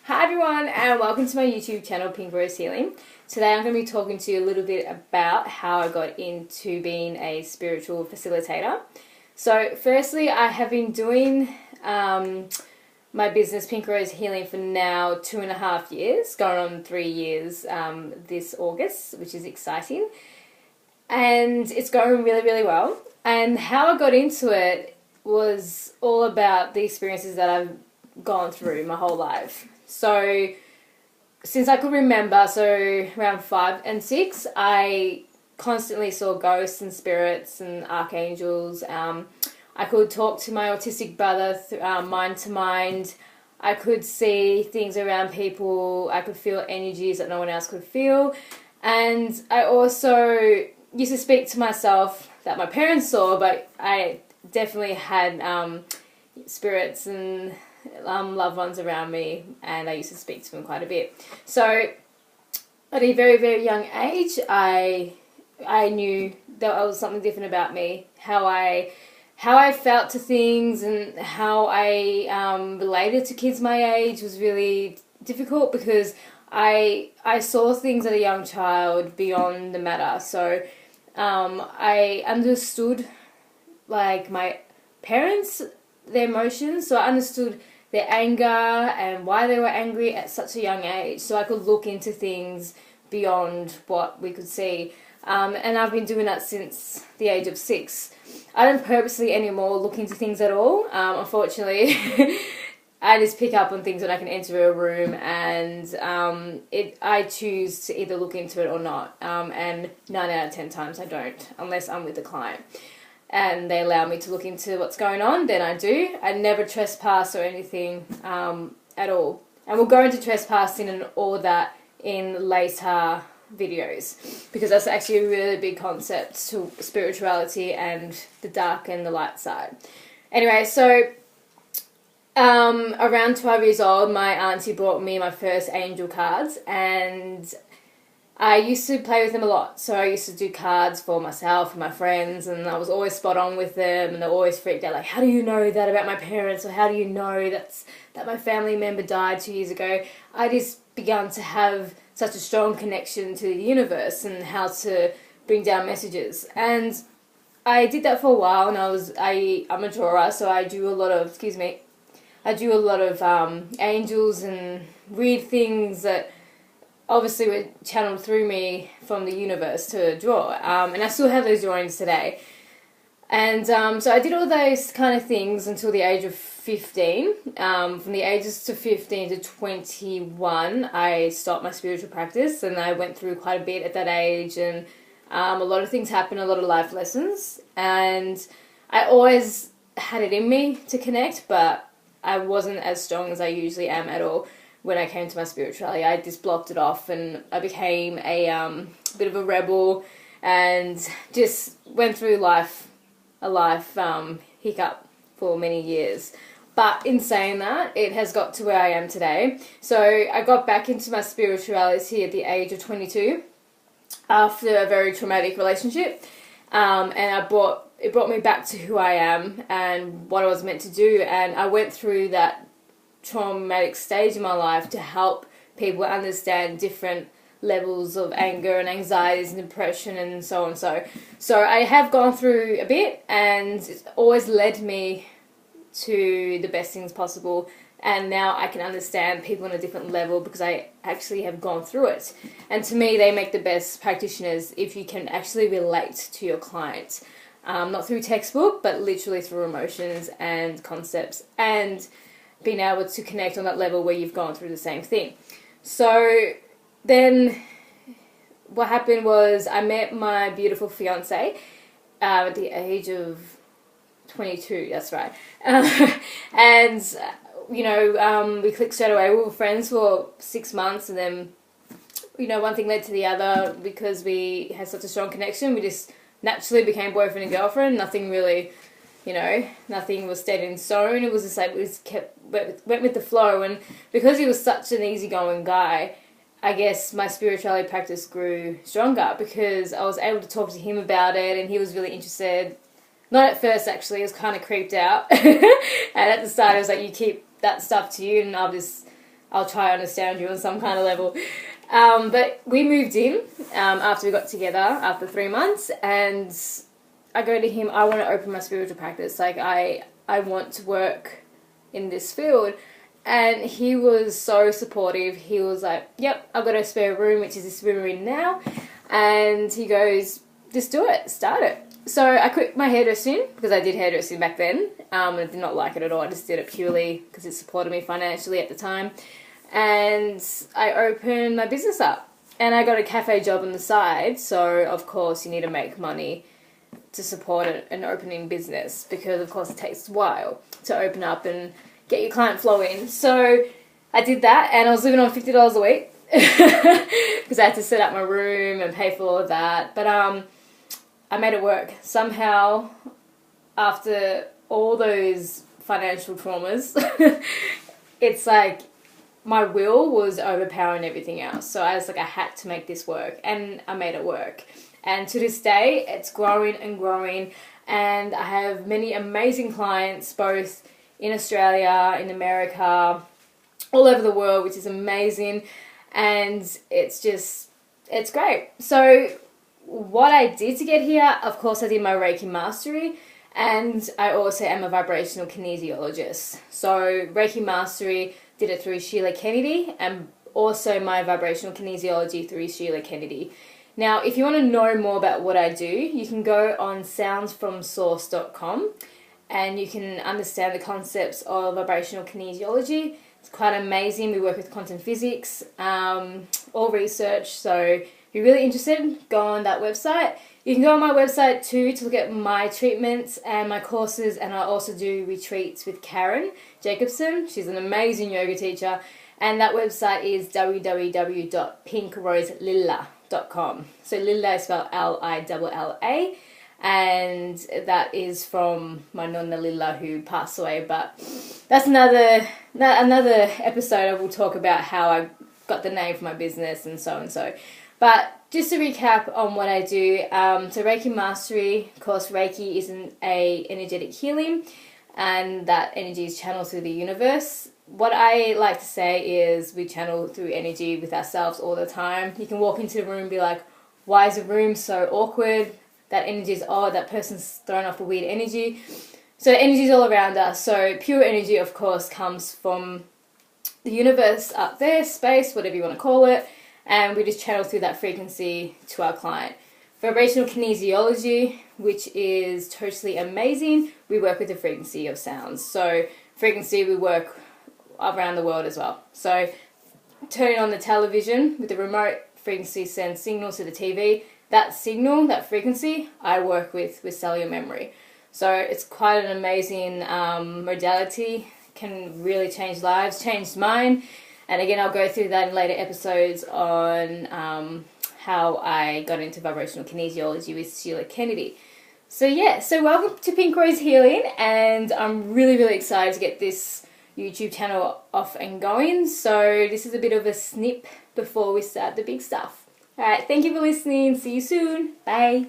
Hi everyone and welcome to my YouTube channel Pink Rose Healing. Today I'm going to be talking to you a little bit about how I got into being a spiritual facilitator. So firstly, I have been doing my business Pink Rose Healing for now 2.5 years, going on 3 years this August, which is exciting. And it's going really, really well. And how I got into it was all about the experiences that I've gone through my whole life. So since I could remember, so around 5 and 6, I constantly saw ghosts and spirits and archangels. I could talk to my autistic brother mind to mind. I could see things around people. I could feel energies that no one else could feel. And I also used to speak to myself that my parents saw, but I definitely had spirits and loved ones around me, and I used to speak to them quite a bit. So at a very, very young age, I knew there was something different about me, how I felt to things and how I related to kids my age was really difficult because I saw things as a young child beyond the matter. So I understood like my parents, their emotions, so I understood their anger and why they were angry at such a young age, so I could look into things beyond what we could see. And I've been doing that since the age of 6. I don't purposely anymore look into things at all. Unfortunately, I just pick up on things when I can enter a room, and I choose to either look into it or not. And 9 out of 10 times I don't, unless I'm with a client and they allow me to look into what's going on, then I do. I never trespass or anything at all. And we'll go into trespassing and all that in later videos, because that's actually a really big concept to spirituality and the dark and the light side. Anyway, so around 12 years old, my auntie brought me my first angel cards, and I used to play with them a lot. So I used to do cards for myself and my friends, and I was always spot on with them, and they always freaked out, like, how do you know that about my parents, or how do you know that my family member died 2 years ago? I just began to have such a strong connection to the universe and how to bring down messages. And I did that for a while, and I'm a drawer, so I do a lot of, angels and weird things that obviously were channeled through me from the universe to draw. And I still have those drawings today. And so I did all those kind of things until the age of 15. From the ages to 15 to 21, I stopped my spiritual practice, and I went through quite a bit at that age, and a lot of things happened, a lot of life lessons. And I always had it in me to connect, but I wasn't as strong as I usually am at all. When I came to my spirituality, I just blocked it off, and I became a bit of a rebel, and just went through a life hiccup for many years. But in saying that, it has got to where I am today. So I got back into my spirituality at the age of 22 after a very traumatic relationship, and it brought me back to who I am and what I was meant to do. And I went through that traumatic stage in my life to help people understand different levels of anger and anxieties and depression and so on. So I have gone through a bit, and it's always led me to the best things possible. And now I can understand people on a different level because I actually have gone through it. And to me, they make the best practitioners if you can actually relate to your client. Not through textbook, but literally through emotions and concepts, and being able to connect on that level where you've gone through the same thing. So then what happened was I met my beautiful fiance at the age of 22, that's right. And, we clicked straight away. We were friends for 6 months, and then, one thing led to the other. Because we had such a strong connection, we just naturally became boyfriend and girlfriend. Nothing really, nothing was set in stone. It was just like we just went with the flow. And because he was such an easygoing guy, I guess my spirituality practice grew stronger because I was able to talk to him about it, and he was really interested. Not at first, actually. I was kind of creeped out. And at the start, I was like, you keep that stuff to you, and I'll I'll try to understand you on some kind of level. But we moved in after we got together after 3 months, and I go to him, I want to open my spiritual practice. Like, I want to work in this field. And he was so supportive. He was like, yep, I've got a spare room, which is this room we're in now. And he goes, just do it, start it. So I quit my hairdressing, because I did hairdressing back then. And I did not like it at all. I just did it purely because it supported me financially at the time. And I opened my business up. And I got a cafe job on the side. So, of course, you need to make money to support an opening business, because, of course, it takes a while to open up and get your client flow in. So I did that, and I was living on $50 a week because I had to set up my room and pay for all of that. But I made it work. Somehow, after all those financial traumas, it's like my will was overpowering everything else. So I was like, I had to make this work, and I made it work. And to this day, it's growing and growing, and I have many amazing clients, both in Australia, in America, all over the world, which is amazing. And it's great. So what I did to get here, of course, I did my Reiki Mastery, and I also am a vibrational kinesiologist. So Reiki Mastery, did it through Sheila Kennedy, and also my vibrational kinesiology through Sheila Kennedy. Now, if you want to know more about what I do, you can go on soundsfromsource.com, and you can understand the concepts of vibrational kinesiology. It's quite amazing. We work with quantum physics, all research. So if you're really interested, go on that website. You can go on my website too to look at my treatments and my courses, and I also do retreats with Karen Jacobson. She's an amazing yoga teacher, and that website is www.pinkroselilla.com. So Lilla is spelled Lilla, and that is from my Nonna Lilla, who passed away. But that's another episode. I will talk about how I got the name for my business and so and so. But just to recap on what I do, so Reiki Mastery, of course, Reiki is an energetic healing, and that energy is channeled through the universe. What I like to say is we channel through energy with ourselves all the time. You can walk into the room and be like, why is the room so awkward? That energy is odd, that person's thrown off a weird energy. So energy is all around us. So pure energy, of course, comes from the universe up there, space, whatever you want to call it, and we just channel through that frequency to our client. Vibrational kinesiology, which is totally amazing, we work with the frequency of sounds. So frequency, we work around the world as well. So turning on the television with the remote, frequency sends signals to the TV. That signal, that frequency, I work with cellular memory. So it's quite an amazing modality, can really change lives, changed mine. And again, I'll go through that in later episodes on how I got into vibrational kinesiology with Sheila Kennedy. So yeah, so welcome to Pink Rose Healing, and I'm really, really excited to get this YouTube channel off and going. So this is a bit of a snip before we start the big stuff. Alright, thank you for listening. See you soon. Bye.